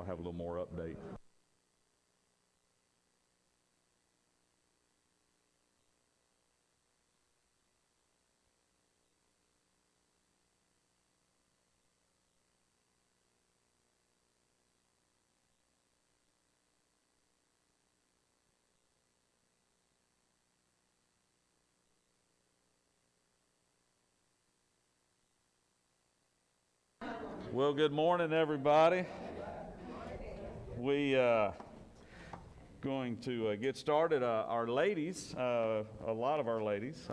have a little more update. Well, good morning, everybody. We going to get started. Our ladies, a lot of our ladies,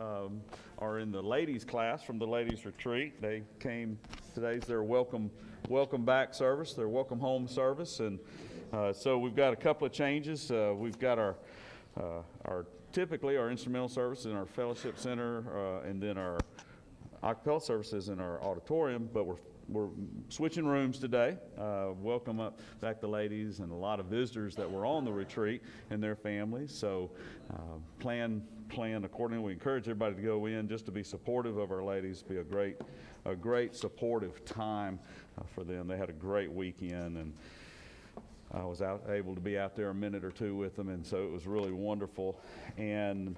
are in the ladies class from the ladies retreat. They came. Today's their welcome back service, their welcome home service, and so we've got a couple of changes. We've got our typically our instrumental services in our fellowship center, and then our acapella services in our auditorium, but we're switching rooms today. Welcome up back the ladies and a lot of visitors that were on the retreat and their families. So plan accordingly. We encourage everybody to go in just to be supportive of our ladies. Be a great supportive time for them. They had a great weekend, and I was able to be out there a minute or two with them, and so it was really wonderful. And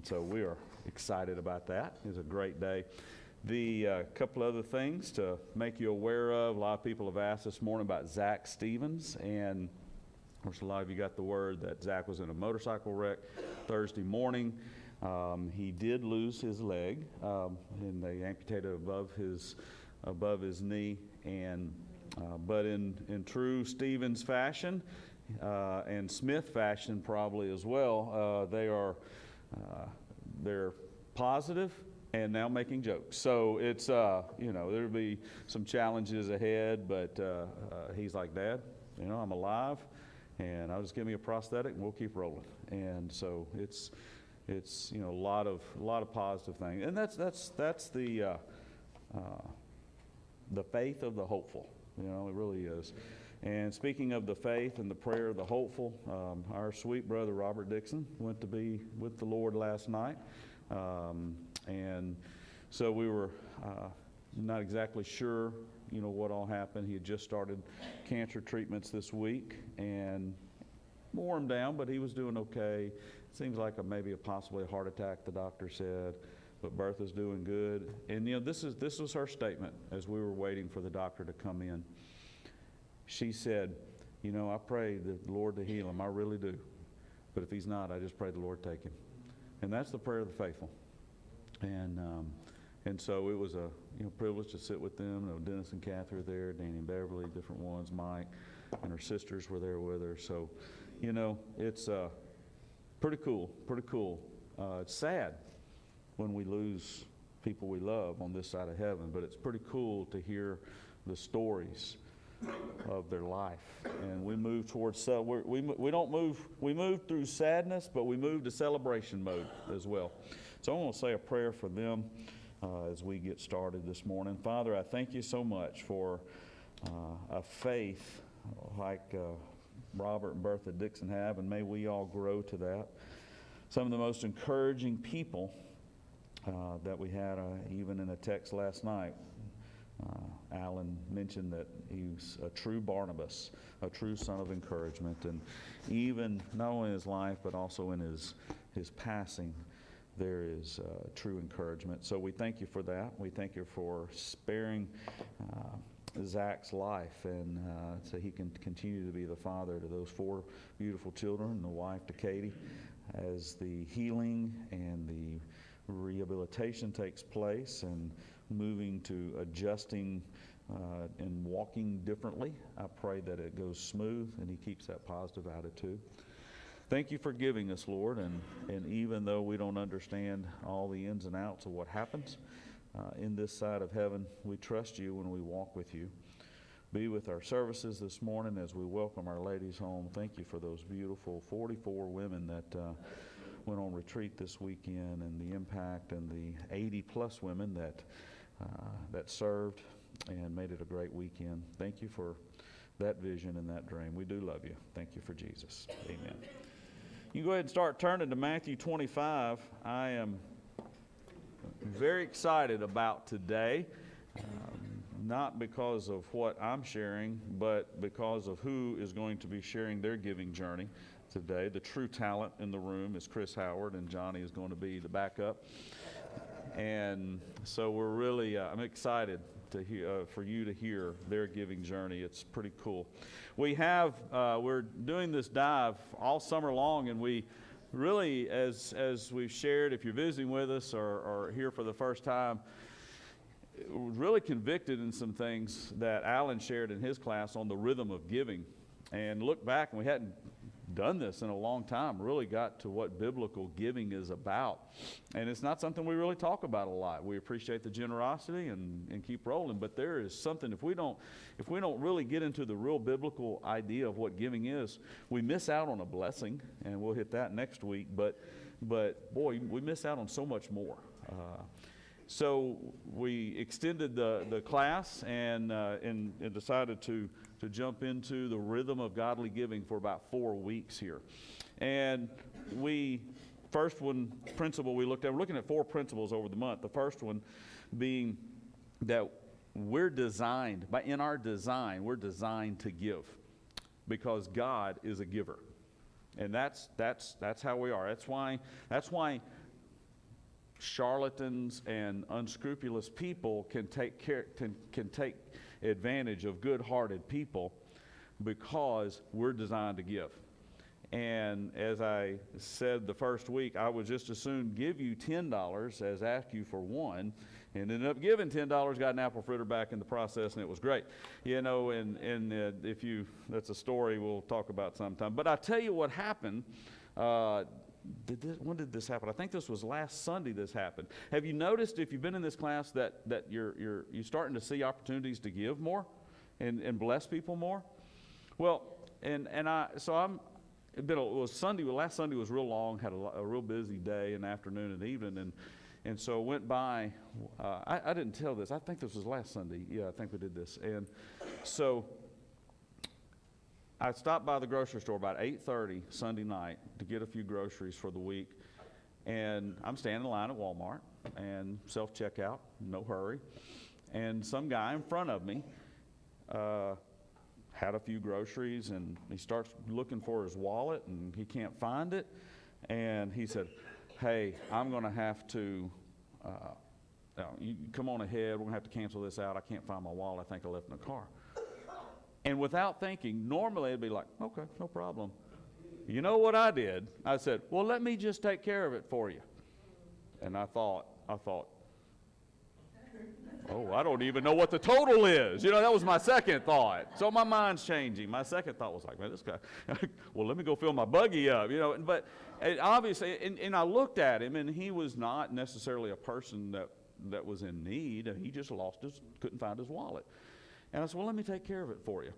so we are excited about that. It was a great day. The couple other things to make you aware of. A lot of people have asked this morning about Zach Stevens, and of course a lot of you got the word that Zach was in a motorcycle wreck Thursday morning. He did lose his leg, and they amputated above his knee. And but in true Stevens fashion, and Smith fashion probably as well, they're positive and now making jokes. So it's, there'll be some challenges ahead, but he's like, Dad, I'm alive, and I'll just give me a prosthetic and we'll keep rolling. And so it's a lot of positive things. And that's the faith of the hopeful. It really is. And speaking of the faith and the prayer of the hopeful, our sweet brother Robert Dixon went to be with the Lord last night. And so we were not exactly sure, what all happened. He had just started cancer treatments this week and wore him down, but he was doing okay. Seems like maybe possibly a heart attack, the doctor said, but Bertha's doing good. And this was her statement as we were waiting for the doctor to come in. She said, I pray the Lord to heal him. I really do. But if he's not, I just pray the Lord take him. And that's the prayer of the faithful. And so it was a privilege to sit with them. Dennis and Kathy were there, Danny and Beverly, different ones, Mike, and her sisters were there with her. So, it's pretty cool. It's sad when we lose people we love on this side of heaven, but it's pretty cool to hear the stories of their life. And we move towards we move through sadness, but we move to celebration mode as well. So I want to say a prayer for them as we get started this morning. Father, I thank you so much for a faith like Robert and Bertha Dixon have, and may we all grow to that. Some of the most encouraging people that we had, even in a text last night, Alan mentioned that he was a true Barnabas, a true son of encouragement, and even not only in his life but also in his passing, there is true encouragement. So we thank you for that. We thank you for sparing Zach's life, and so he can continue to be the father to those 4 beautiful children and the wife to Katie, as the healing and the rehabilitation takes place and moving to adjusting and walking differently. I pray that it goes smooth and he keeps that positive attitude. Thank you for giving us, Lord, and even though we don't understand all the ins and outs of what happens in this side of heaven, we trust you when we walk with you. Be with our services this morning as we welcome our ladies home. Thank you for those beautiful 44 women that went on retreat this weekend, and the impact, and the 80-plus women that served and made it a great weekend. Thank you for that vision and that dream. We do love you. Thank you for Jesus. Amen. You can go ahead and start turning to Matthew 25. I am very excited about today. not because of what I'm sharing, but because of who is going to be sharing their giving journey today. The true talent in the room is Chris Howard, and Johnny is going to be the backup. And so we're really, I'm excited to hear, for you to hear their giving journey. It's pretty cool. We're doing this dive all summer long, and we really, as we've shared, if you're visiting with us or here for the first time, really convicted in some things that Alan shared in his class on the rhythm of giving. And look back, and we hadn't done this in a long time, really got to what biblical giving is about. And it's not something we really talk about a lot. We appreciate the generosity and keep rolling, but there is something, if we don't really get into the real biblical idea of what giving is, we miss out on a blessing, and we'll hit that next week, but boy, we miss out on so much more. So we extended the class and decided to jump into the rhythm of godly giving for about 4 weeks here. And first one principle we looked at, we're looking at 4 principles over the month. The first one being that we're designed to give because God is a giver. And that's how we are. That's why charlatans and unscrupulous people can take advantage of good-hearted people because we're designed to give. And as I said the first week, I would just as soon give you $10 as ask you for one, and ended up giving $10, got an apple fritter back in the process, and it was great. You know, and that's a story we'll talk about sometime. But I tell you what happened. When did this happen? I think this was last Sunday this happened. Have you noticed, if you've been in this class, that you're starting to see opportunities to give more and bless people more? Well, last Sunday was real long, had a real busy day and afternoon and evening, and so went by. I didn't tell this. I think this was last Sunday. Yeah, I think we did this. And so I stopped by the grocery store about 8:30 Sunday night to get a few groceries for the week, and I'm standing in line at Walmart and self-checkout, no hurry, and some guy in front of me had a few groceries, and he starts looking for his wallet, and he can't find it, and he said, "Hey, I'm going to have to, you come on ahead, we're going to have to cancel this out. I can't find my wallet. I think I left it in the car." And without thinking, normally it'd be like, "Okay, no problem." You know what I did? I said, "Well, let me just take care of it for you." And I thought, oh, I don't even know what the total is. You know, that was my second thought. So my mind's changing. My second thought was like, "Man, this guy, well, let me go fill my buggy up," you know. But obviously, and I looked at him, and he was not necessarily a person that was in need. He just couldn't find his wallet. And I said, "Well, let me take care of it for you."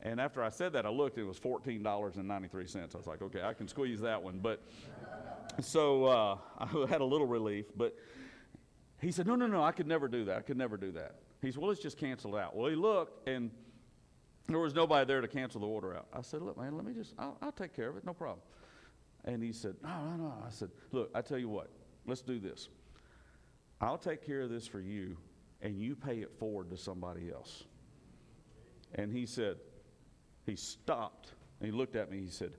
And after I said that, I looked, it was $14.93. I was like, okay, I can squeeze that one. But so I had a little relief. But he said, no, I could never do that. I could never do that. He said, "Well, let's just cancel it out." Well, he looked, and there was nobody there to cancel the order out. I said, "Look, man, I'll take care of it, no problem." And he said, No. I said, "Look, I tell you what, let's do this. I'll take care of this for you, and you pay it forward to somebody else." And he stopped, and he looked at me, he said,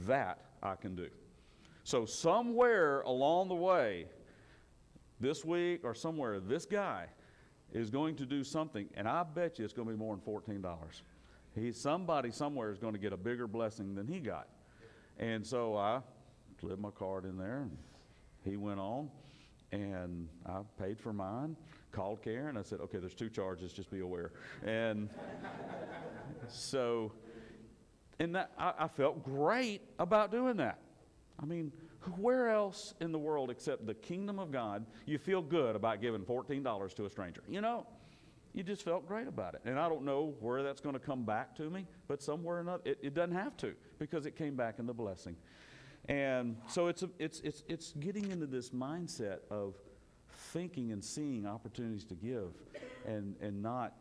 "That I can do." So somewhere along the way, this week or somewhere, this guy is going to do something, and I bet you it's going to be more than $14. Somebody somewhere is going to get a bigger blessing than he got. And so I slid my card in there, and he went on, and I paid for mine, called Karen. I said, "Okay, there's 2 charges, just be aware." And so, and that, I felt great about doing that. I mean, where else in the world except the kingdom of God you feel good about giving $14 to a stranger? You know, you just felt great about it. And I don't know where that's going to come back to me, but somewhere or another, it doesn't have to, because it came back in the blessing. And so it's getting into this mindset of thinking and seeing opportunities to give and not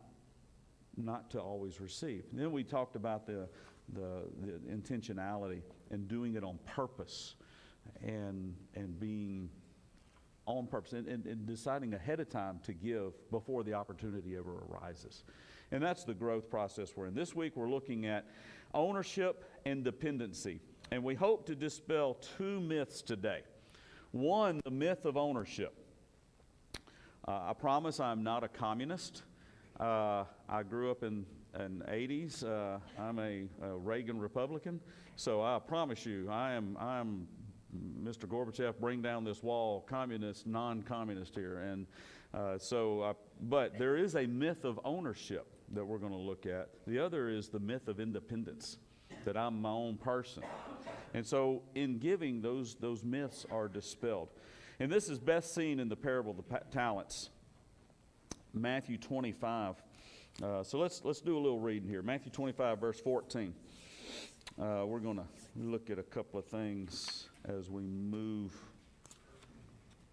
to always receive. And then we talked about the intentionality and doing it on purpose and being on purpose and deciding ahead of time to give before the opportunity ever arises. And that's the growth process we're in. This week we're looking at ownership and dependency. And we hope to dispel two myths today. One, the myth of ownership. I promise I'm not a communist. I grew up in the 80s. I'm a Reagan Republican. So I promise you, I am Mr. Gorbachev, bring down this wall, communist, non-communist here. And but there is a myth of ownership that we're going to look at. The other is the myth of independence, that I'm my own person. And so in giving, those myths are dispelled. And this is best seen in the parable of the talents, Matthew 25. So let's do a little reading here. Matthew 25, verse 14. We're going to look at a couple of things as we move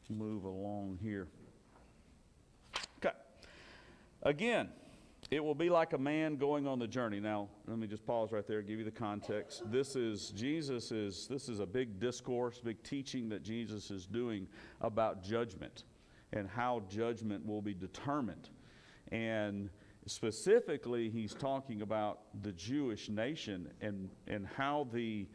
along here. Okay. Again, it will be like a man going on the journey. Now, let me just pause right there, give you the context. This is a big discourse, big teaching that Jesus is doing about judgment and how judgment will be determined. And specifically, he's talking about the Jewish nation and how the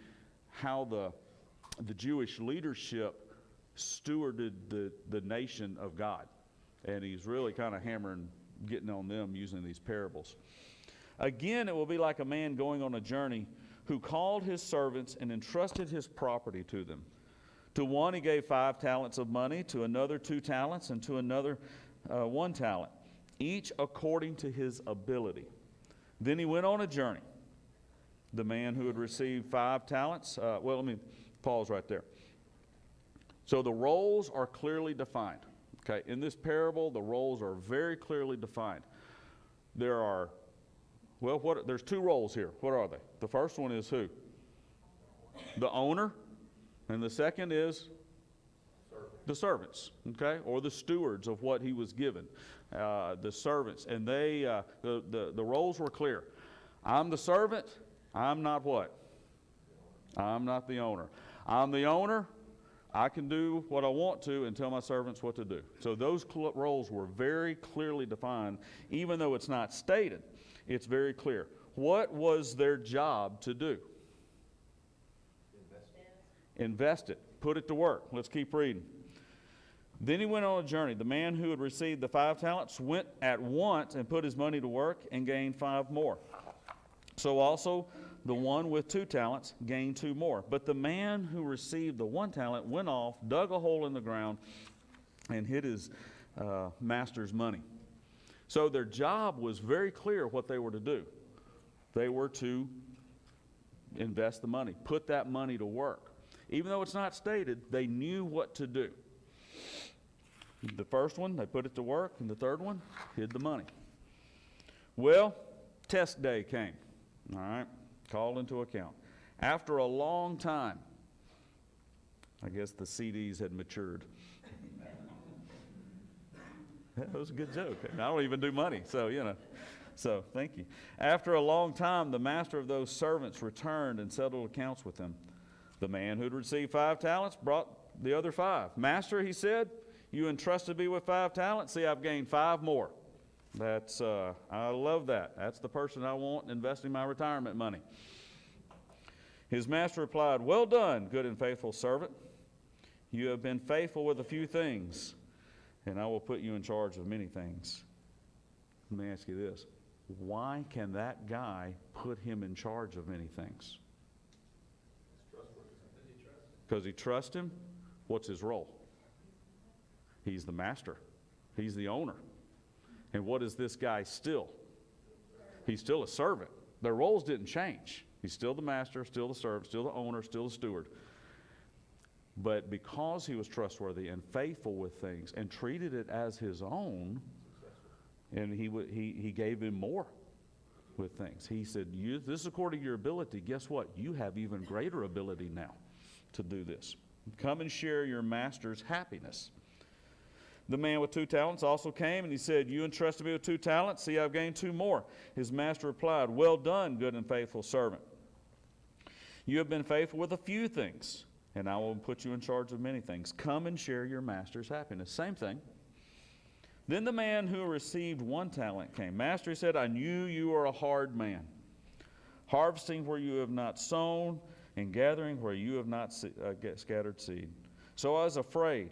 Jewish leadership stewarded the nation of God. And he's really kind of getting on them using these parables. Again, it will be like a man going on a journey who called his servants and entrusted his property to them. To one he gave 5 talents of money, to another 2 talents, and to another 1 talent, each according to his ability. Then he went on a journey. The man who had received 5 talents, let me pause right there. So the roles are clearly defined. Okay, in this parable, the roles are very clearly defined. There's 2 roles here. What are they? The first one is who? The owner. And the second is the servants, okay, or the stewards of what he was given, the servants. And the roles were clear. I'm the servant. I'm not what? I'm not the owner. I'm the owner. I can do what I want to and tell my servants what to do. So those roles were very clearly defined. Even though it's not stated, it's very clear. What was their job to do? Invest it. Put it to work. Let's keep reading. Then he went on a journey. The man who had received the 5 talents went at once and put his money to work and gained 5 more. So also the one with 2 talents gained 2 more. But the man who received the 1 talent went off, dug a hole in the ground, and hid his master's money. So their job was very clear what they were to do. They were to invest the money, put that money to work. Even though it's not stated, they knew what to do. The first one, they put it to work, and the third one, hid the money. Well, test day came, all right, called into account. After a long time, I guess the CDs had matured. That was a good joke. I don't even do money, so, So, thank you. After a long time, the master of those servants returned and settled accounts with them. The man who had received 5 talents brought the other 5. Master, he said, you entrusted me with 5 talents. See, I've gained 5 more. I love that. That's the person I want investing my retirement money. His master replied, well done, good and faithful servant. You have been faithful with a few things, and I will put you in charge of many things. Let me ask you this. Why can that guy put him in charge of many things? Because he trusts him. What's his role? He's the master. He's the owner. And what is this guy still? He's still a servant. Their roles didn't change. He's still the master, still the servant, still the owner, still the steward. But because he was trustworthy and faithful with things and treated it as his own, and he gave him more with things. He said, this is according to your ability. Guess what? You have even greater ability now to do this. Come and share your master's happiness. The man with 2 talents also came, and he said, you entrusted me with 2 talents. See, I've gained 2 more. His master replied, well done, good and faithful servant. You have been faithful with a few things, and I will put you in charge of many things. Come and share your master's happiness. Same thing. Then the man who received 1 talent came. Master, he said, I knew you are a hard man, harvesting where you have not sown, and gathering where you have not scattered seed. So I was afraid,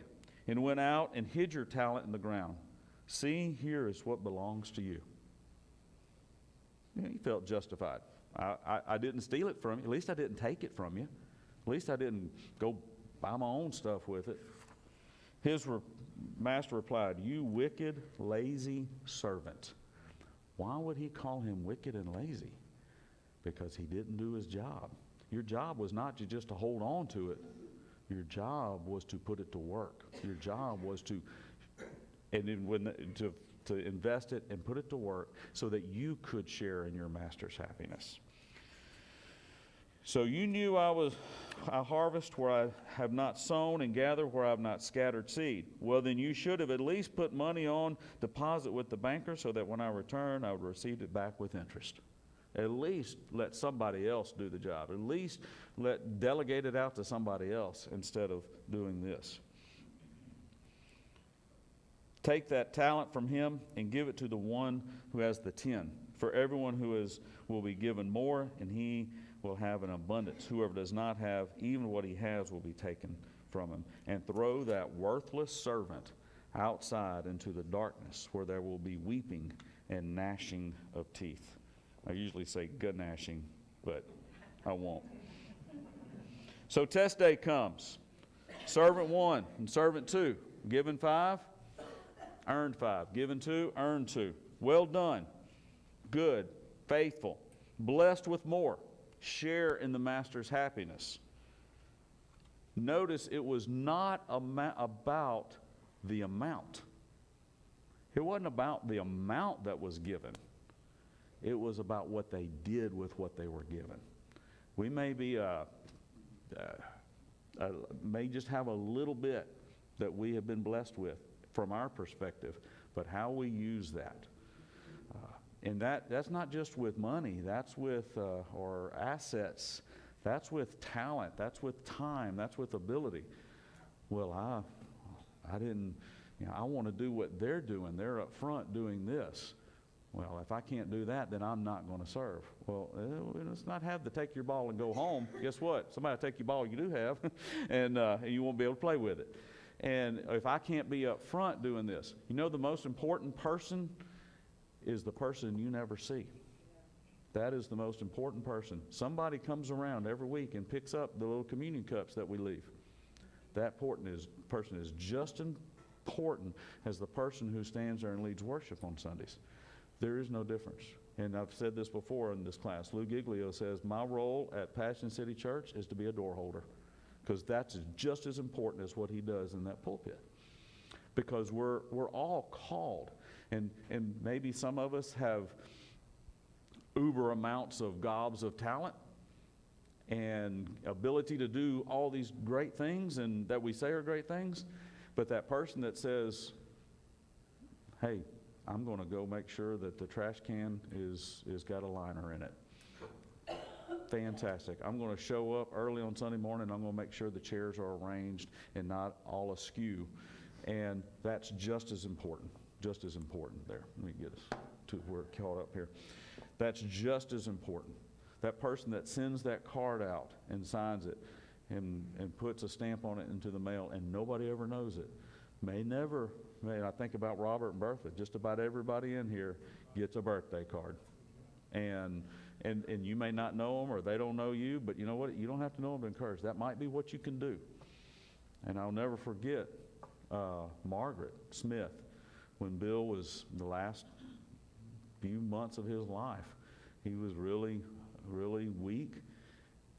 and went out and hid your talent in the ground. See, here is what belongs to you. He felt justified. I didn't steal it from you. At least I didn't take it from you. At least I didn't go buy my own stuff with it. His master replied, you wicked, lazy servant. Why would he call him wicked and lazy? Because he didn't do his job. Your job was not just to hold on to it. Your job was to put it to work. Your job was to invest it and put it to work so that you could share in your master's happiness. So you knew I harvest where I have not sown and gather where I have not scattered seed. Well, then you should have at least put money on deposit with the banker so that when I return, I would receive it back with interest. At least let somebody else do the job. At least delegate it out to somebody else instead of doing this. Take that talent from him and give it to the one who has the 10. For everyone who will be given more, and he will have an abundance. Whoever does not have, even what he has will be taken from him. And throw that worthless servant outside into the darkness, where there will be weeping and gnashing of teeth. I usually say good gnashing, but I won't. So test day comes. Servant 1 and servant 2, given 5, earned 5. Given 2, earned 2. Well done, good, faithful, blessed with more. Share in the master's happiness. Notice it was not about the amount. It wasn't about the amount that was given. It was about what they did with what they were given. We may may just have a little bit that we have been blessed with from our perspective, but how we use that. And that's not just with money. That's with our assets. That's with talent. That's with time. That's with ability. Well, I didn't, I want to do what they're doing. They're up front doing this. Well, if I can't do that, then I'm not going to serve. Well, let's not have to take your ball and go home. Guess what? Somebody will take your ball you do have, and you won't be able to play with it. And if I can't be up front doing this, the most important person is the person you never see. That is the most important person. Somebody comes around every week and picks up the little communion cups that we leave. That person is just important as the person who stands there and leads worship on Sundays. There is no difference. And I've said this before in this class. Lou Giglio says, my role at Passion City Church is to be a door holder, because that's just as important as what he does in that pulpit. Because we're all called. And maybe some of us have uber amounts of gobs of talent and ability to do all these great things and that we say are great things. But that person that says, hey, I'm going to go make sure that the trash can is got a liner in it. Fantastic. I'm going to show up early on Sunday morning. I'm going to make sure the chairs are arranged and not all askew. And that's just as important there. Let me get us to where we're caught up here. That's just as important. That person that sends that card out and signs it and puts a stamp on it into the mail and nobody ever knows it, I think about Robert and Bertha. Just about everybody in here gets a birthday card. And you may not know them or they don't know you, but you know what? You don't have to know them to encourage. That might be what you can do. And I'll never forget Margaret Smith when Bill was the last few months of his life. He was really, really weak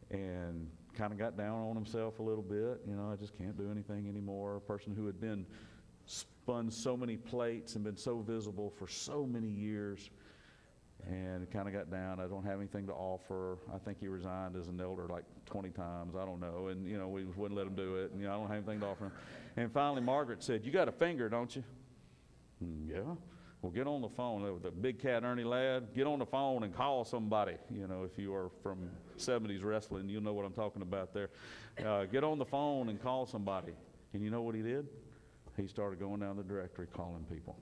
and kind of got down on himself a little bit. I just can't do anything anymore. A person who had been spun so many plates and been so visible for so many years, and kind of got down. I don't have anything to offer. I think he resigned as an elder like 20 times. I don't know. And, we wouldn't let him do it. And, I don't have anything to offer him. And finally, Margaret said, you got a finger, don't you? Yeah. Well, get on the phone. The big cat Ernie Ladd, get on the phone and call somebody. You know, if you are from 70s wrestling, you'll know what I'm talking about there. Get on the phone and call somebody. And you know what he did? He started going down the directory calling people.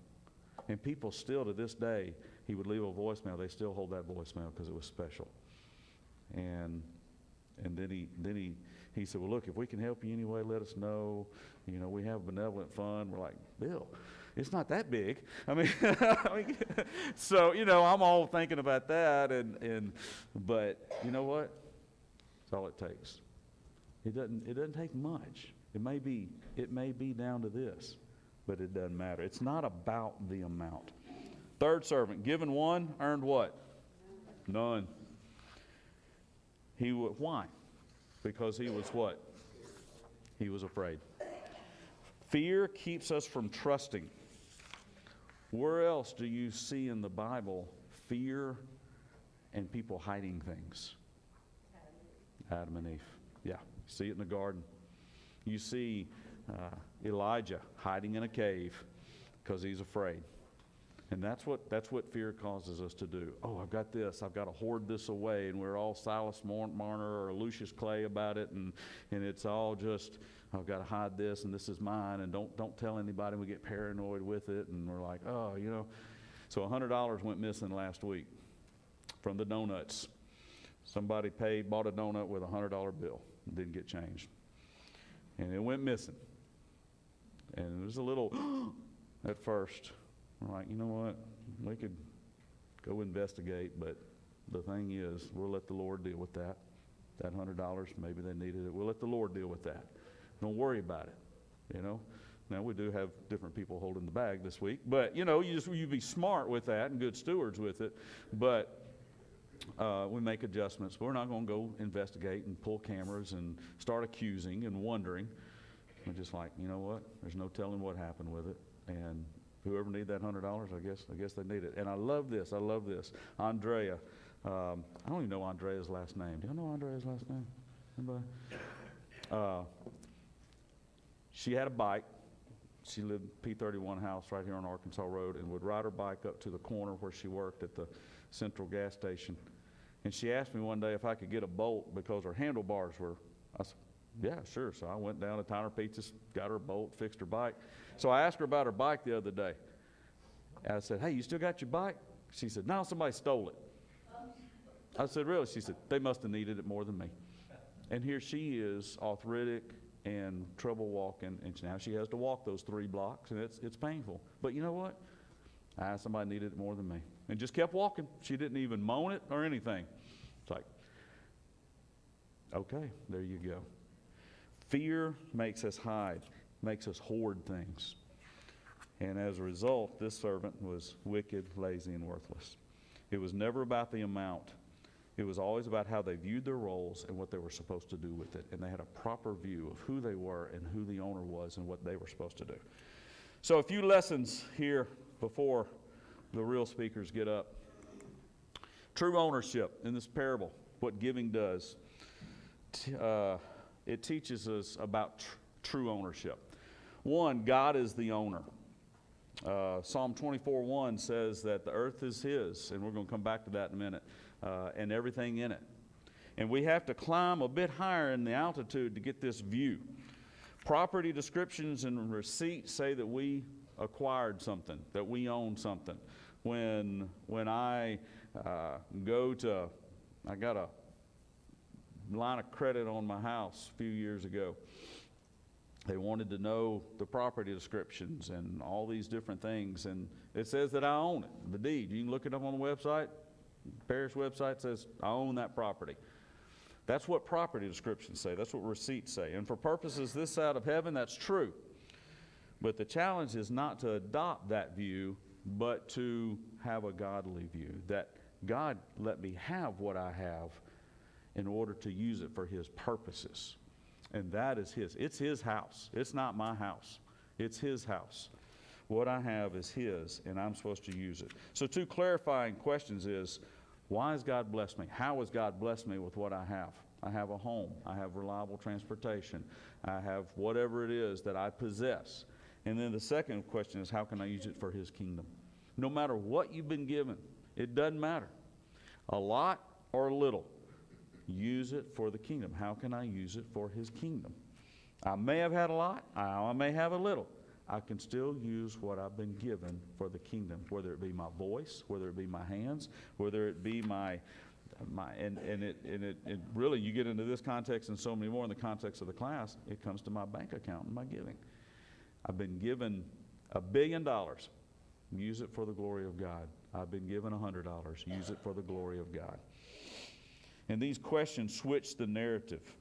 And people still, to this day, he would leave a voicemail. They still hold that voicemail because it was special. And then he said, well, look, if we can help you anyway, let us know. You know, we have a benevolent fund. We're like, Bill, it's not that big. I mean, so, you know, I'm all thinking about that. But you know what? That's all it takes. It doesn't take much. It may be down to this, but it doesn't matter. It's not about the amount. Third servant, given one, earned what? None. Why? Because he was what? He was afraid. Fear keeps us from trusting. Where else do you see in the Bible fear and people hiding things? Adam and Eve. Yeah, see it in the garden. You see Elijah hiding in a cave because he's afraid. And that's what fear causes us to do. Oh, I've got this. I've got to hoard this away. And we're all Silas Marner or Lucius Clay about it. And it's all just, I've got to hide this, and this is mine. And don't tell anybody. We get paranoid with it. And we're like, oh, you know. So $100 went missing last week from the donuts. Somebody bought a donut with a $100 bill. It didn't get changed. And it went missing. And it was a little at first. We're like, you know what? We could go investigate, but the thing is, we'll let the Lord deal with that. That $100, maybe they needed it. We'll let the Lord deal with that. Don't worry about it, you know. Now, we do have different people holding the bag this week, but, you know, you be smart with that and good stewards with it. But we make adjustments. We're not going to go investigate and pull cameras and start accusing and wondering. We're just like, you know what? There's no telling what happened with it. And whoever need that $100, I guess they need it. And I love this. Andrea. I don't even know Andrea's last name. Do you know Andrea's last name? Anybody? She had a bike. She lived P31 house right here on Arkansas Road and would ride her bike up to the corner where she worked at the Central gas station. And she asked me one day if I could get a bolt because her handlebars were, I said, yeah, sure. So I went down to Tyler Pizzas, got her a bolt, fixed her bike. So I asked her about her bike the other day. And I said, hey, you still got your bike? She said, no, somebody stole it. I said, really? She said, they must have needed it more than me. And here she is, arthritic and trouble walking, and now she has to walk those 3 blocks, and it's painful. But you know what? Somebody needed it more than me. And just kept walking. She didn't even moan it or anything. It's like, okay, there you go. Fear makes us hide, makes us hoard things. And as a result, this servant was wicked, lazy, and worthless. It was never about the amount. It was always about how they viewed their roles and what they were supposed to do with it. And they had a proper view of who they were and who the owner was and what they were supposed to do. So a few lessons here before the real speakers get up. True ownership in this parable, what giving does. It teaches us about true ownership. One, God is the owner. Psalm 24:1 says that the earth is His, and we're going to come back to that in a minute, and everything in it. And we have to climb a bit higher in the altitude to get this view. Property descriptions and receipts say that we acquired something, that we own something. When I I got a line of credit on my house a few years ago. They wanted to know the property descriptions and all these different things, and it says that I own it, the deed. You can look it up on the website. The parish website says I own that property. That's what property descriptions say. That's what receipts say. And for purposes this side of heaven, that's true. But the challenge is not to adopt that view, but to have a godly view, that God let me have what I have in order to use it for His purposes. And that is His. It's His house. It's not my house. It's His house. What I have is His, and I'm supposed to use it. So 2 clarifying questions is, why has God blessed me? How has God blessed me with what I have? I have a home. I have reliable transportation. I have whatever it is that I possess. And then the second question is, how can I use it for His kingdom? No matter what you've been given, it doesn't matter. A lot or a little, use it for the kingdom. How can I use it for his kingdom? I may have had a lot, I may have a little. I can still use what I've been given for the kingdom, whether it be my voice, whether it be my hands, whether it be it really, you get into this context and so many more in the context of the class, it comes to my bank account and my giving. I've been given $1 billion. Use it for the glory of God. I've been given $100. Use it for the glory of God. And these questions switch the narrative.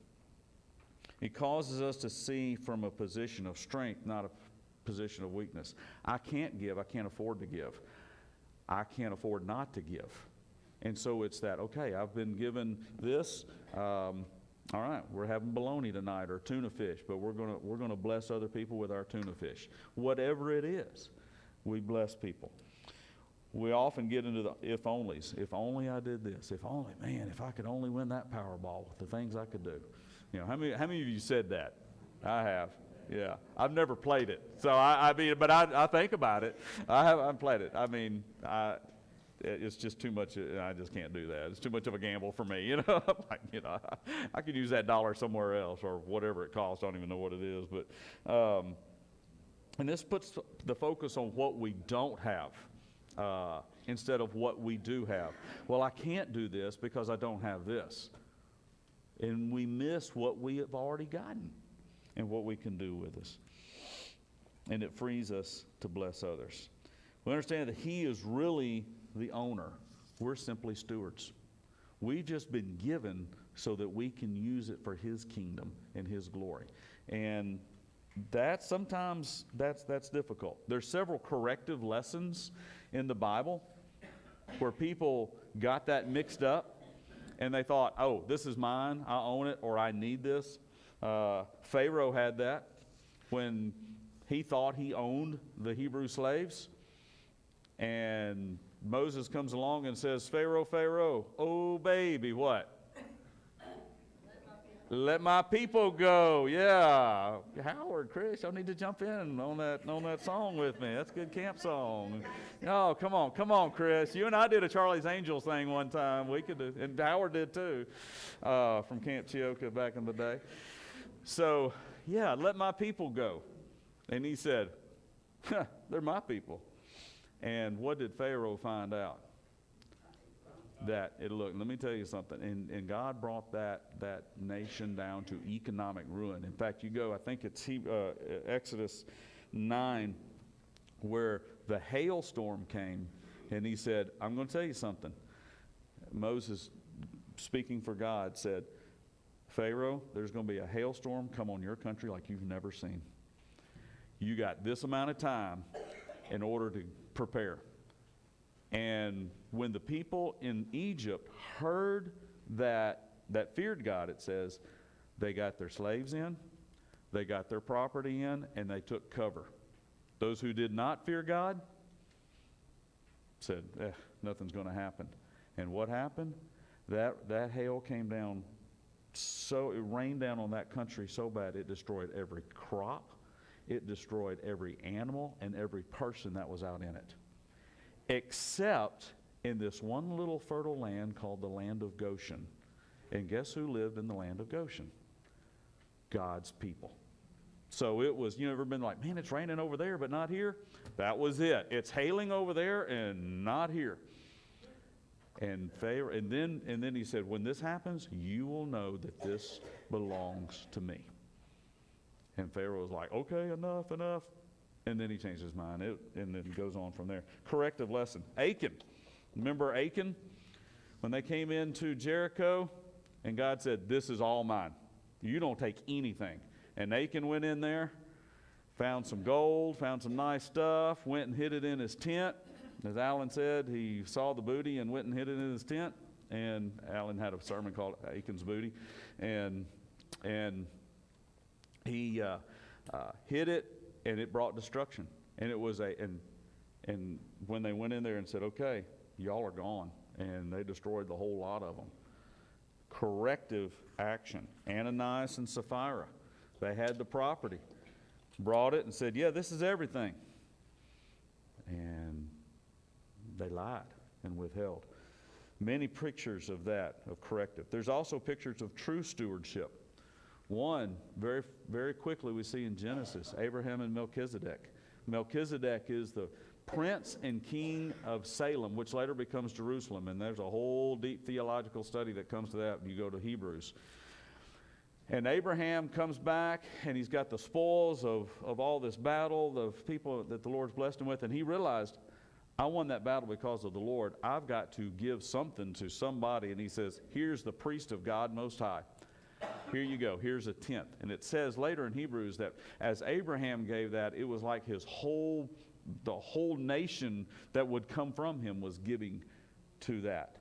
It causes us to see from a position of strength, not a position of weakness. I can't give. I can't afford to give. I can't afford not to give. And so it's that, okay, I've been given this. All right, we're having bologna tonight or tuna fish, but we're gonna bless other people with our tuna fish. Whatever it is, we bless people. We often get into the if-onlys. If only I did this. If only, man, if I could only win that Powerball with the things I could do. You know, how many of you said that? I have. Yeah, I've never played it, so I mean, but I think about it. I've played it. I mean, it's just too much. I just can't do that. It's too much of a gamble for me. You know, like, you know, I could use that dollar somewhere else or whatever it costs. I don't even know what it is, but and this puts the focus on what we don't have instead of what we do have. Well, I can't do this because I don't have this, and we miss what we have already gotten and what we can do with us. And it frees us to bless others. We understand that he is really the owner. We're simply stewards. We've just been given so that we can use it for his kingdom and his glory. And that sometimes that's difficult. There's several corrective lessons in the Bible where people got that mixed up and they thought, oh, this is mine, I own it, or I need this. Pharaoh had that when he thought he owned the Hebrew slaves. And Moses comes along and says, Pharaoh, Pharaoh, oh baby, what? Let my people go. Yeah. Howard, Chris, y'all need to jump in on that song with me. That's a good camp song. Oh, come on, Chris. You and I did a Charlie's Angels thing one time. We could do, and Howard did too, from Camp Chioka back in the day. So, yeah, let my people go. And he said, they're my people. And what did Pharaoh find out? That look, let me tell you something. And God brought that nation down to economic ruin. In fact, you go, I think it's Exodus 9, where the hailstorm came, and he said, I'm going to tell you something. Moses, speaking for God, said, Pharaoh, there's going to be a hailstorm come on your country like you've never seen. You got this amount of time in order to prepare. And when the people in Egypt heard that feared God, it says, they got their slaves in, they got their property in, and they took cover. Those who did not fear God said, nothing's going to happen. And what happened? That hail came down, so it rained down on that country so bad it destroyed every crop, it destroyed every animal, and every person that was out in it. Except in this one little fertile land called the land of Goshen. And guess who lived in the land of Goshen? God's people. So it was, you ever been like, man, it's raining over there, but not here? That was it. It's hailing over there and not here. And Pharaoh, and then he said, when this happens, you will know that this belongs to me. And Pharaoh was like, okay, enough. And then he changed his mind, and then goes on from there. Corrective lesson. Achan. Remember Achan? When they came into Jericho, and God said, this is all mine. You don't take anything. And Achan went in there, found some gold, found some nice stuff, went and hid it in his tent. As Alan said, he saw the booty and went and hid it in his tent. And Alan had a sermon called Achan's Booty. And he hid it, and it brought destruction. And it was and when they went in there and said, okay, y'all are gone, and they destroyed the whole lot of them. Corrective action. Ananias and Sapphira, they had the property, brought it and said, yeah, this is everything. And They lied and withheld. Many pictures of that, of corrective. There's also pictures of true stewardship. One, very, very quickly we see in Genesis, Abraham and Melchizedek. Melchizedek is the prince and king of Salem, which later becomes Jerusalem. And there's a whole deep theological study that comes to that when you go to Hebrews. And Abraham comes back, and he's got the spoils of all this battle, the people that the Lord's blessed him with, and he realized, I won that battle because of the Lord. I've got to give something to somebody. And he says, here's the priest of God Most High. Here you go. Here's a tenth. And it says later in Hebrews that as Abraham gave that, it was like the whole nation that would come from him was giving to that.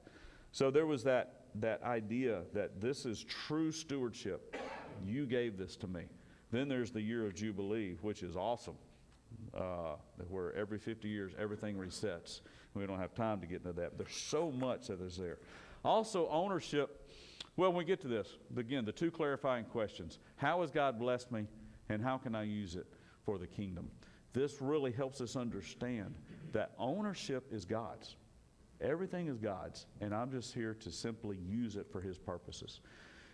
So there was that idea that this is true stewardship. You gave this to me. Then there's the year of Jubilee, which is awesome, where every 50 years everything resets. We don't have time to get into that. There's so much that is there. Also, ownership. Well, when we get to this, again, the two clarifying questions. How has God blessed me, and how can I use it for the kingdom? This really helps us understand that ownership is God's. Everything is God's, and I'm just here to simply use it for His purposes.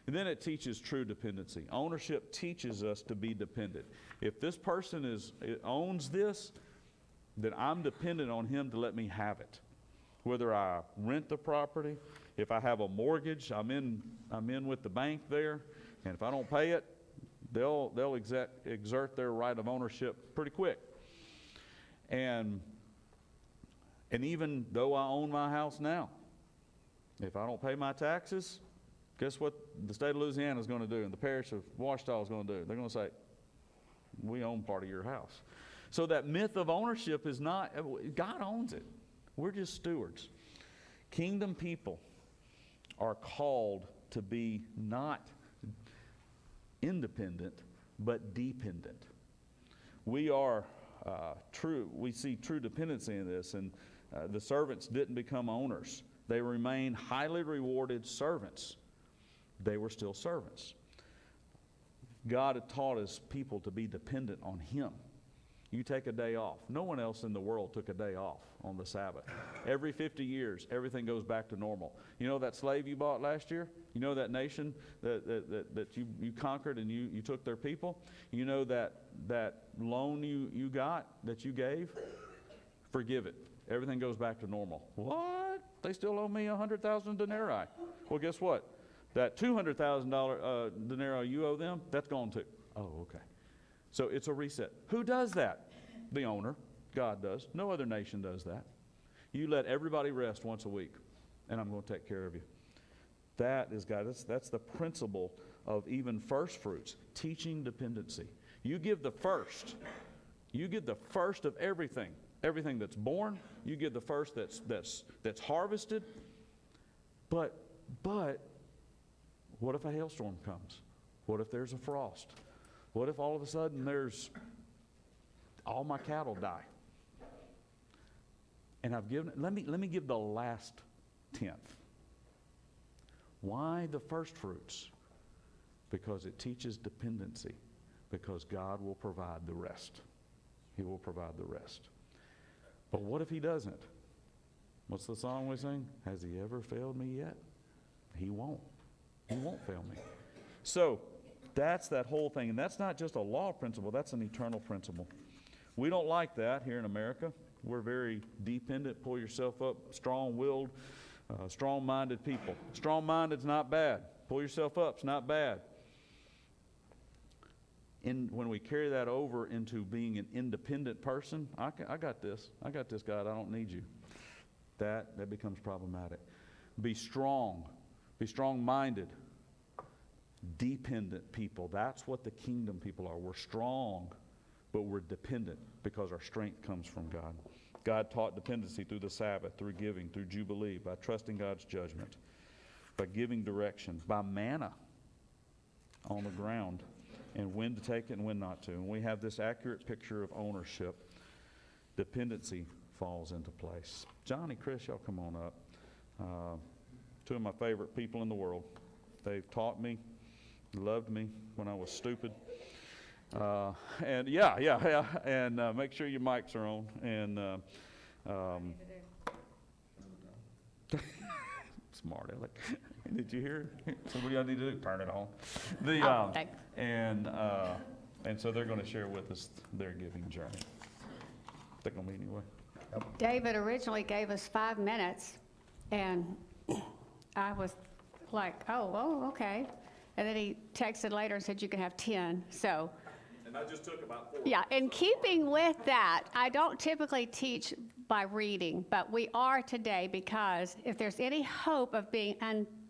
And then it teaches true dependency. Ownership teaches us to be dependent. If this person owns this, then I'm dependent on him to let me have it. Whether I rent the property, if I have a mortgage, I'm in with the bank there, and if I don't pay it, they'll exert their right of ownership pretty quick. And even though I own my house now, if I don't pay my taxes, guess what the state of Louisiana is going to do and the parish of Ouachita is going to do? They're going to say, we own part of your house. So that myth of ownership is not, God owns it. We're just stewards. Kingdom people are called to be not independent, but dependent. We are we see true dependency in this, and the servants didn't become owners. They remained highly rewarded servants. They were still servants. God had taught His people to be dependent on Him. You take a day off. No one else in the world took a day off on the Sabbath. Every 50 years, everything goes back to normal. You know that slave you bought last year? You know that nation that you conquered and you took their people? You know that loan you got, that you gave? Forgive it. Everything goes back to normal. What? They still owe me 100,000 denarii. Well, guess what? That $200,000 denarii you owe them, that's gone too. Oh, okay. So it's a reset. Who does that? The owner. God does. No other nation does that. You let everybody rest once a week, and I'm going to take care of you. That is God. That's the principle of even first fruits, teaching dependency. You give the first. You give the first of everything. Everything that's born, you give the first that's harvested. But what if a hailstorm comes? What if there's a frost? What if all of a sudden all my cattle die? And I've given, let me give the last tenth. Why the first fruits? Because it teaches dependency. Because God will provide the rest. He will provide the rest. But what if He doesn't? What's the song we sing? Has He ever failed me yet? He won't. He won't fail me. So that's that whole thing. And that's not just a law principle. That's an eternal principle. We don't like that here in America. We're very dependent, pull yourself up, strong-willed, strong-minded people. Strong-minded's not bad. Pull yourself up, it's not bad. When we carry that over into being an independent person, I got this. I got this, God. I don't need you. That becomes problematic. Be strong. Be strong-minded. Dependent people. That's what the kingdom people are. We're strong, but we're dependent because our strength comes from God. God taught dependency through the Sabbath, through giving, through Jubilee, by trusting God's judgment, by giving direction, by manna on the ground, and when to take it and when not to. And we have this accurate picture of ownership. Dependency falls into place. Johnny, Chris, y'all come on up. Two of my favorite people in the world. They've taught me, loved me when I was stupid. And yeah. And make sure your mics are on. And Smart aleck. Did you hear? So what do y'all need to do? Turn it on. Thanks. And so they're going to share with us their giving journey. They're going to meet anyway. David originally gave us 5 minutes, and I was like, oh, okay. And then he texted later and said, you can have 10. So. And I just took about 4. Yeah, in keeping with that, I don't typically teach by reading, but we are today, because if there's any hope of being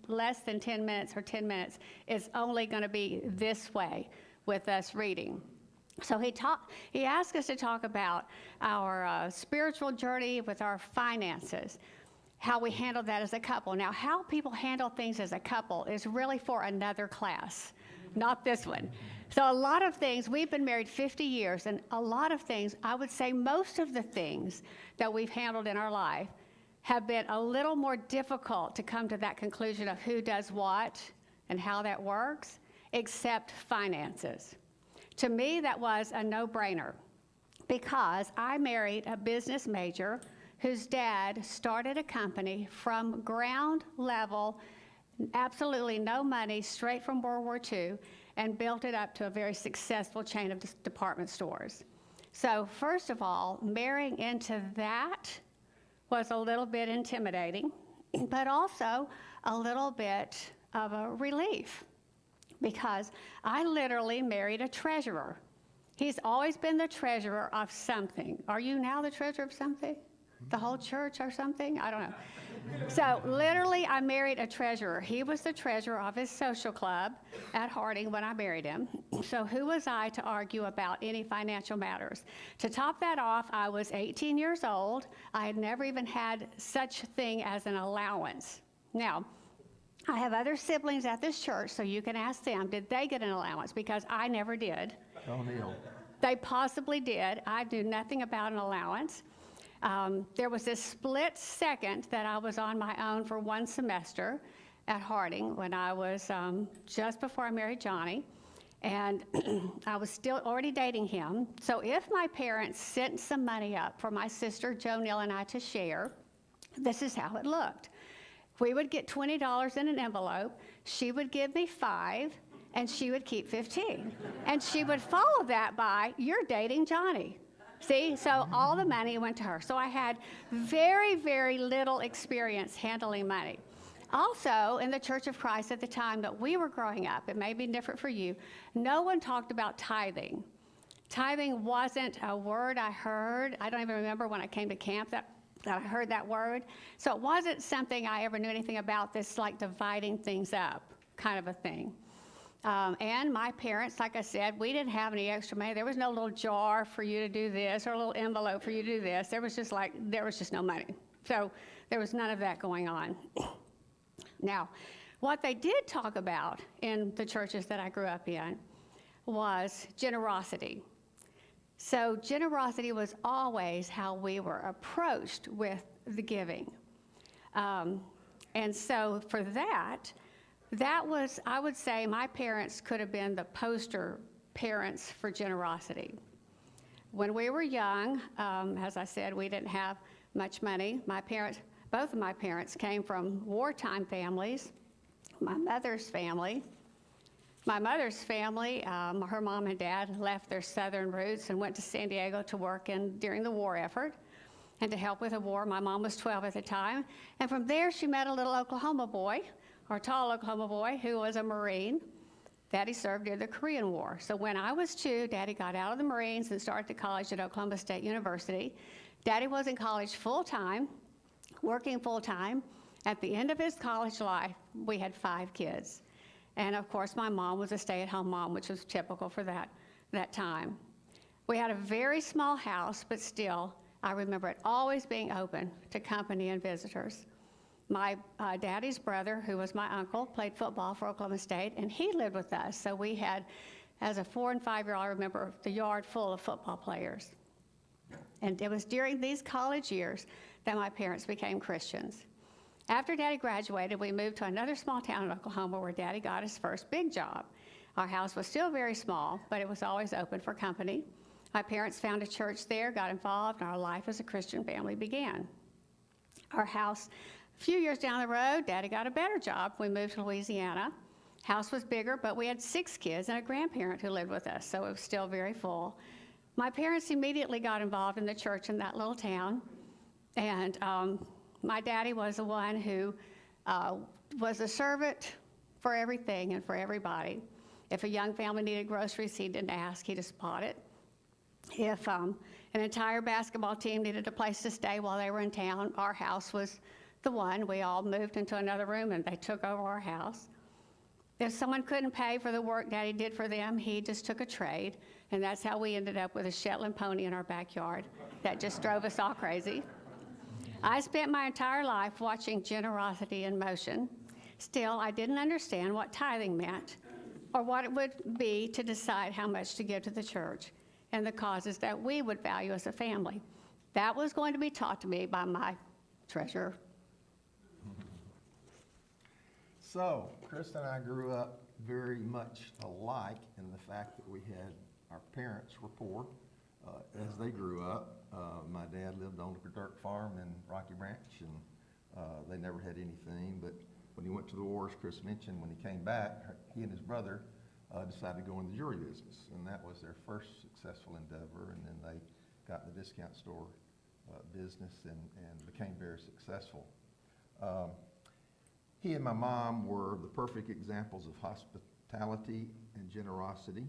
less than 10 minutes or 10 minutes, it's only going to be this way with us reading. So he asked us to talk about our spiritual journey with our finances, how we handle that as a couple. Now, how people handle things as a couple is really for another class, not this one. So a lot of things, we've been married 50 years, and a lot of things, I would say most of the things that we've handled in our life have been a little more difficult to come to that conclusion of who does what and how that works, except finances. To me, that was a no-brainer, because I married a business major whose dad started a company from ground level, absolutely no money, straight from World War II, and built it up to a very successful chain of department stores. So first of all, marrying into that was a little bit intimidating, but also a little bit of a relief, because I literally married a treasurer. He's always been the treasurer of something. Are you now the treasurer of something? The whole church or something? I don't know. So literally, I married a treasurer. He was the treasurer of his social club at Harding when I married him. So who was I to argue about any financial matters? To top that off, I was 18 years old. I had never even had such a thing as an allowance. Now, I have other siblings at this church, so you can ask them, did they get an allowance? Because I never did. Oh, Neil. They possibly did. I knew nothing about an allowance. There was this split second that I was on my own for 1 semester at Harding when I was just before I married Johnny, and I was still already dating him. So if my parents sent some money up for my sister Jo Neal and I to share, this is how it looked. We would get $20 in an envelope. She would give me 5, and she would keep 15. And she would follow that by, you're dating Johnny. See, so all the money went to her. So I had very, very little experience handling money. Also, in the Church of Christ at the time that we were growing up, it may be different for you, no one talked about tithing. Tithing wasn't a word I heard. I don't even remember when I came to camp that I heard that word. So it wasn't something I ever knew anything about, this like dividing things up kind of a thing. And my parents, like I said, we didn't have any extra money. There was no little jar for you to do this or a little envelope for you to do this. There was just no money. So there was none of that going on. Now, what they did talk about in the churches that I grew up in was generosity. So generosity was always how we were approached with the giving. And so for that was, I would say, my parents could have been the poster parents for generosity. When we were young, as I said, we didn't have much money. Both of my parents came from wartime families. My mother's family, her mom and dad left their southern roots and went to San Diego to work during the war effort and to help with the war. My mom was 12 at the time. And from there, she met a little Oklahoma boy, or tall Oklahoma boy, who was a Marine. Daddy served during the Korean War. So when I was 2, Daddy got out of the Marines and started college at Oklahoma State University. Daddy was in college full-time, working full-time. At the end of his college life, we had 5 kids. And of course, my mom was a stay-at-home mom, which was typical for that time. We had a very small house, but still, I remember it always being open to company and visitors. My daddy's brother, who was my uncle, played football for Oklahoma State, and he lived with us. So we had, as a 4- and 5-year-old, I remember the yard full of football players. And it was during these college years that my parents became Christians. After Daddy graduated, we moved to another small town in Oklahoma where Daddy got his first big job. Our house was still very small, but it was always open for company. My parents found a church there, got involved, and our life as a Christian family began. Our house A few years down the road, Daddy got a better job. We moved to Louisiana. House was bigger, but we had 6 kids and a grandparent who lived with us, so it was still very full. My parents immediately got involved in the church in that little town, and my daddy was the one who was a servant for everything and for everybody. If a young family needed groceries, he didn't ask, he just bought it. If an entire basketball team needed a place to stay while they were in town, our house was the one. We all moved into another room and they took over our house. If someone couldn't pay for the work Daddy did for them, he just took a trade, and that's how we ended up with a Shetland pony in our backyard that just drove us all crazy. I spent my entire life watching generosity in motion. Still, I didn't understand what tithing meant or what it would be to decide how much to give to the church and the causes that we would value as a family. That was going to be taught to me by my treasurer. So, Chris and I grew up very much alike in the fact that we had, our parents were poor. As they grew up, my dad lived on a dirt farm in Rocky Branch, and they never had anything. But when he went to the war, as Chris mentioned, when he came back, he and his brother decided to go in the jewelry business, and that was their first successful endeavor. And then they got in the discount store business and became very successful. He and my mom were the perfect examples of hospitality and generosity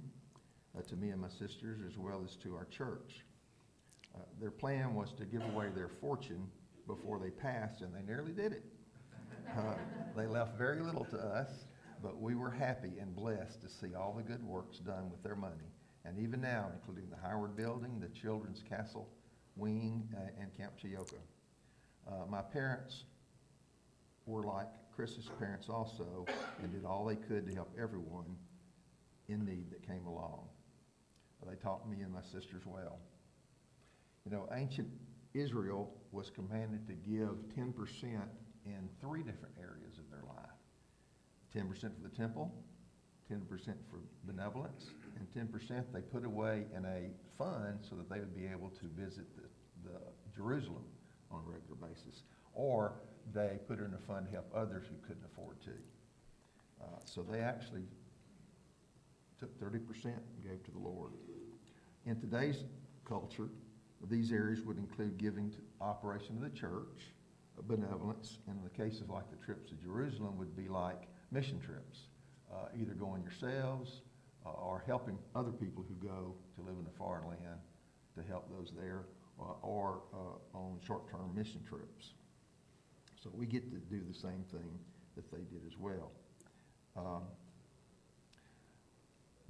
to me and my sisters, as well as to our church. Their plan was to give away their fortune before they passed, and they nearly did it. They left very little to us, but we were happy and blessed to see all the good works done with their money. And even now, including the Howard Building, the Children's Castle Wing, and Camp Chioka. My parents were like Chris's parents also, and did all they could to help everyone in need that came along. They taught me and my sisters well. You know, ancient Israel was commanded to give 10% in 3 different areas of their life. 10% for the temple, 10% for benevolence, and 10% they put away in a fund so that they would be able to visit the Jerusalem on a regular basis. Or they put it in a fund to help others who couldn't afford to. So they actually took 30% and gave to the Lord. In today's culture, these areas would include giving to operation of the church, benevolence, and in the case of like the trips to Jerusalem would be like mission trips, either going yourselves or helping other people who go to live in a foreign land to help those there, or on short-term mission trips. So we get to do the same thing that they did as well.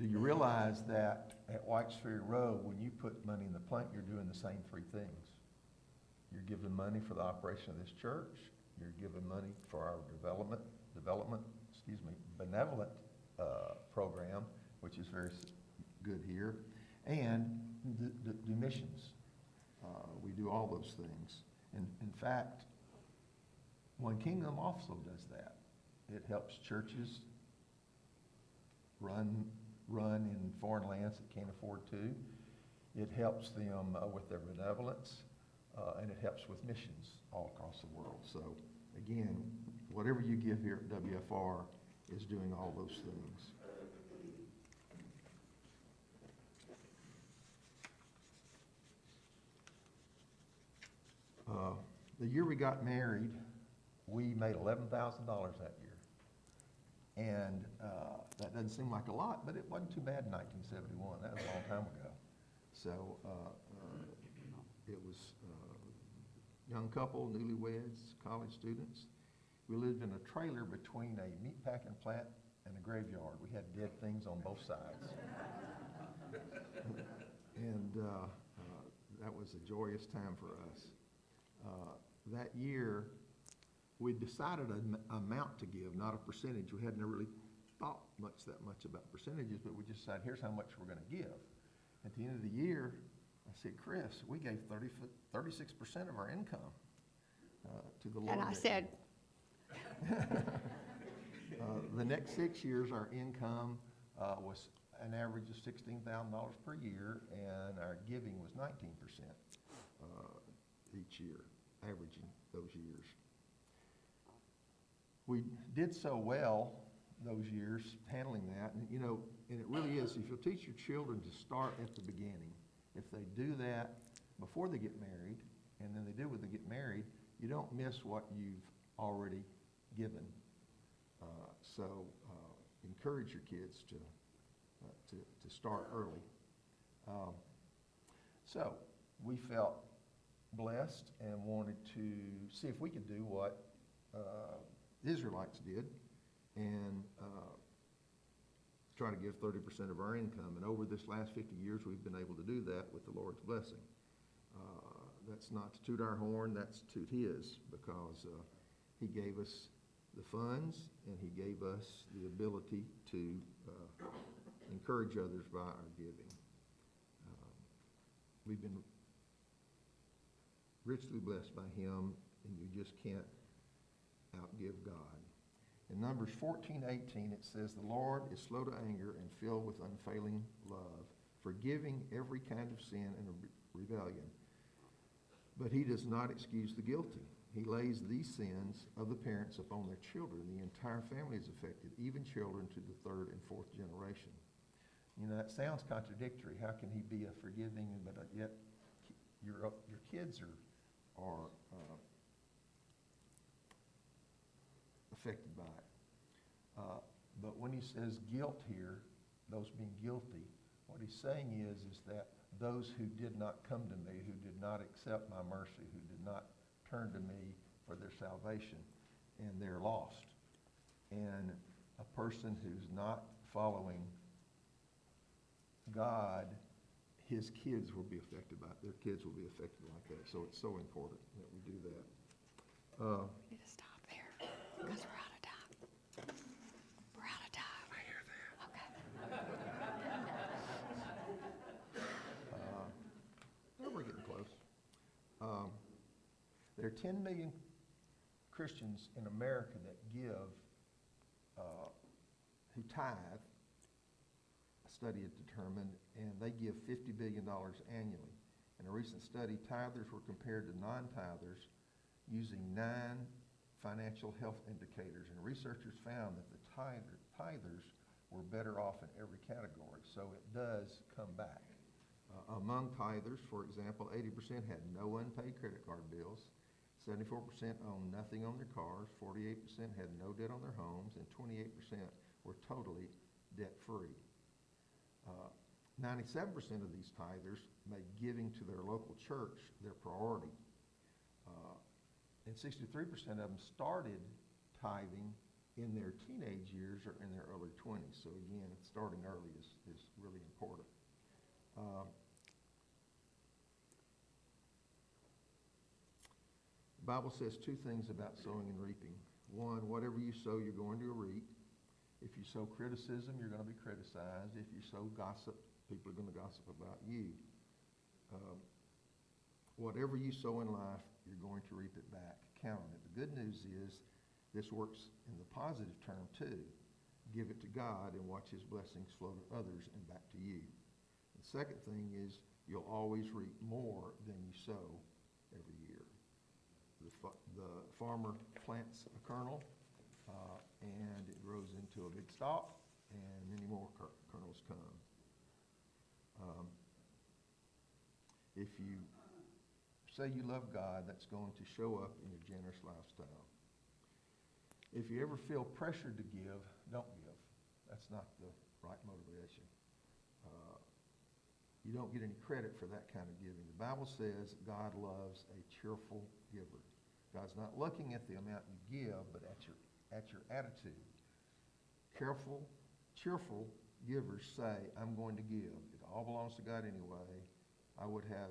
Do you realize that at Whites Ferry Road, when you put money in the plate, you're doing the same 3 things? You're giving money for the operation of this church. You're giving money for our benevolent program, which is very good here, and do missions. We do all those things. And in fact, One Kingdom also does that. It helps churches run in foreign lands that can't afford to. It helps them with their benevolence, and it helps with missions all across the world. So again, whatever you give here at WFR is doing all those things. The year we got married, we made $11,000 that year. And that doesn't seem like a lot, but it wasn't too bad in 1971. That was a long time ago. So it was a young couple, newlyweds, college students. We lived in a trailer between a meatpacking plant and a graveyard. We had dead things on both sides. And that was a joyous time for us. That year, we decided an amount to give, not a percentage. We hadn't really thought that much about percentages, but we just decided, here's how much we're going to give. At the end of the year, I said, Chris, we gave 36% of our income to the Lord. And I said, the next 6 years, our income was an average of $16,000 per year, and our giving was 19% each year, averaging those years. we did so well those years handling that, and and it really is, if you'll teach your children to start at the beginning, if they do that before they get married, and then they do when they get married, you don't miss what you've already given. So encourage your kids to start early. So we felt blessed and wanted to see if we could do what the Israelites did and try to give 30% of our income. And over this last 50 years, we've been able to do that with the Lord's blessing. That's not to toot our horn, that's to toot his, because he gave us the funds and he gave us the ability to encourage others by our giving. We've been richly blessed by him, and you just can't outgive God. In Numbers 14:18, it says, "The Lord is slow to anger and filled with unfailing love, forgiving every kind of sin and rebellion. But he does not excuse the guilty. He lays these sins of the parents upon their children. The entire family is affected, even children to the third and fourth generation." That sounds contradictory. How can he be a forgiving, but yet your kids are affected by it? But when he says guilt here, those being guilty, what he's saying is that those who did not come to me, who did not accept my mercy, who did not turn to me for their salvation, and they're lost. And a person who's not following God, his kids will be affected by it. Their kids will be affected like that. So it's so important that we do that. We need to stop there because we're out of time. We're out of time. I hear that. Okay. We're getting close. There are 10 million Christians in America that give, who tithe. A study had determined, and they give $50 billion annually. In a recent study, tithers were compared to non-tithers using 9 financial health indicators, and researchers found that the tithers were better off in every category, so it does come back. Among tithers, for example, 80% had no unpaid credit card bills, 74% owned nothing on their cars, 48% had no debt on their homes, and 28% were totally debt-free. 97% of these tithers made giving to their local church their priority. And 63% of them started tithing in their teenage years or in their early 20s. So again, starting early is really important. The Bible says 2 things about sowing and reaping. One, whatever you sow, you're going to reap. If you sow criticism, you're going to be criticized. If you sow gossip, people are going to gossip about you. Whatever you sow in life, you're going to reap it back. Count on it. The good news is this works in the positive term too. Give it to God and watch his blessings flow to others and back to you. The second thing is you'll always reap more than you sow every year. The farmer plants a kernel, and it grows into a big stalk, and many more kernels come. If you say you love God, that's going to show up in your generous lifestyle. If you ever feel pressured to give, don't give. That's not the right motivation. You don't get any credit for that kind of giving. The Bible says God loves a cheerful giver. God's not looking at the amount you give, but at your attitude. Cheerful givers say, I'm going to give. It all belongs to God anyway. I wouldn't have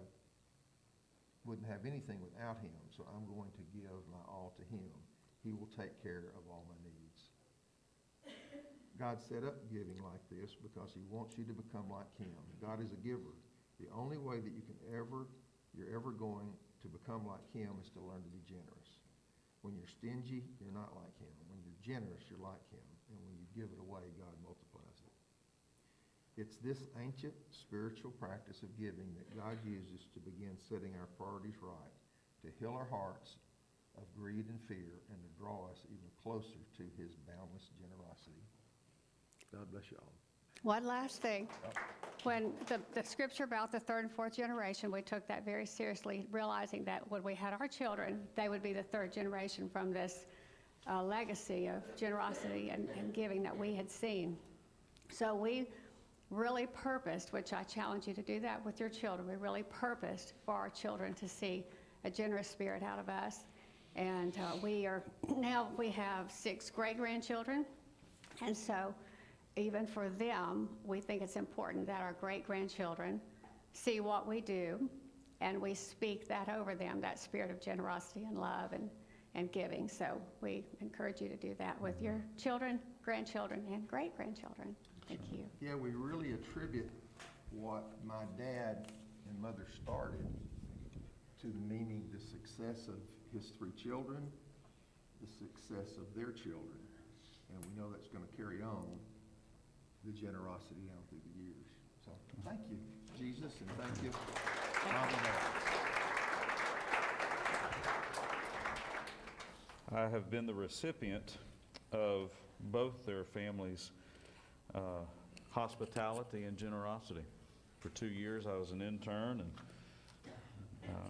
anything without him, so I'm going to give my all to him. He will take care of all my needs. God set up giving like this because he wants you to become like him. God is a giver. The only way that you're ever going to become like him is to learn to be generous. When you're stingy, you're not like him. When you're generous, you're like him. And when you give it away, God multiplies it. It's this ancient spiritual practice of giving that God uses to begin setting our priorities right, to heal our hearts of greed and fear, and to draw us even closer to his boundless generosity. God bless you all. One last thing. When the scripture about the third and fourth generation, we took that very seriously, realizing that when we had our children, they would be the third generation from this legacy of generosity and giving that we had seen. So we really purposed, which I challenge you to do that with your children, we really purposed for our children to see a generous spirit out of us. And we have 6 great-grandchildren, and so even for them, we think it's important that our great-grandchildren see what we do, and we speak that over them, that spirit of generosity and love and giving. So we encourage you to do that with your children, grandchildren, and great-grandchildren. Thank you. Yeah, we really attribute what my dad and mother started to the meaning, the success of his 3 children, the success of their children. And we know that's going to carry on the generosity out through the years. So thank you, Jesus, and thank you, Mom and Dad. I have been the recipient of both their families' hospitality and generosity. For 2 years, I was an intern, and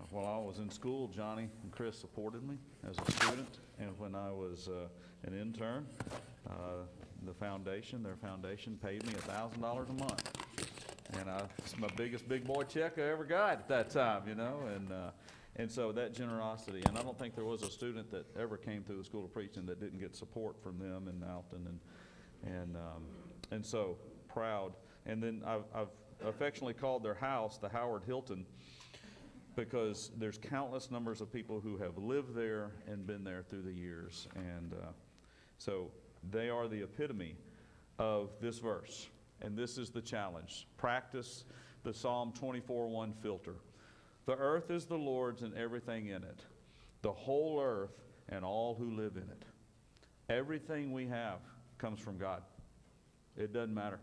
while I was in school, Johnny and Chris supported me as a student, and when I was an intern, their foundation paid me $1,000 a month. And it's my biggest big boy check I ever got at that time, you know, and so that generosity, and I don't think there was a student that ever came through the School of Preaching that didn't get support from them in Alton, and so proud. And then I've affectionately called their house the Howard Hilton, because there's countless numbers of people who have lived there and been there through the years. And so they are the epitome of this verse. And this is the challenge. Practice the Psalm 24:1 filter. The earth is the Lord's and everything in it, the whole earth and all who live in it. Everything we have comes from God. It doesn't matter.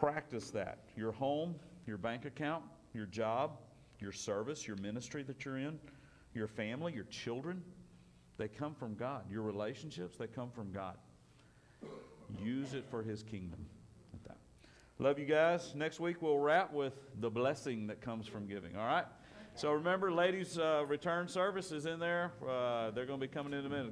Practice that. Your home, your bank account, your job, your service, your ministry that you're in, your family, your children, they come from God. Your relationships, they come from God. Use it for his kingdom. Love you guys. Next week we'll wrap with the blessing that comes from giving, all right? So remember, ladies' return service is in there. They're going to be coming in a minute.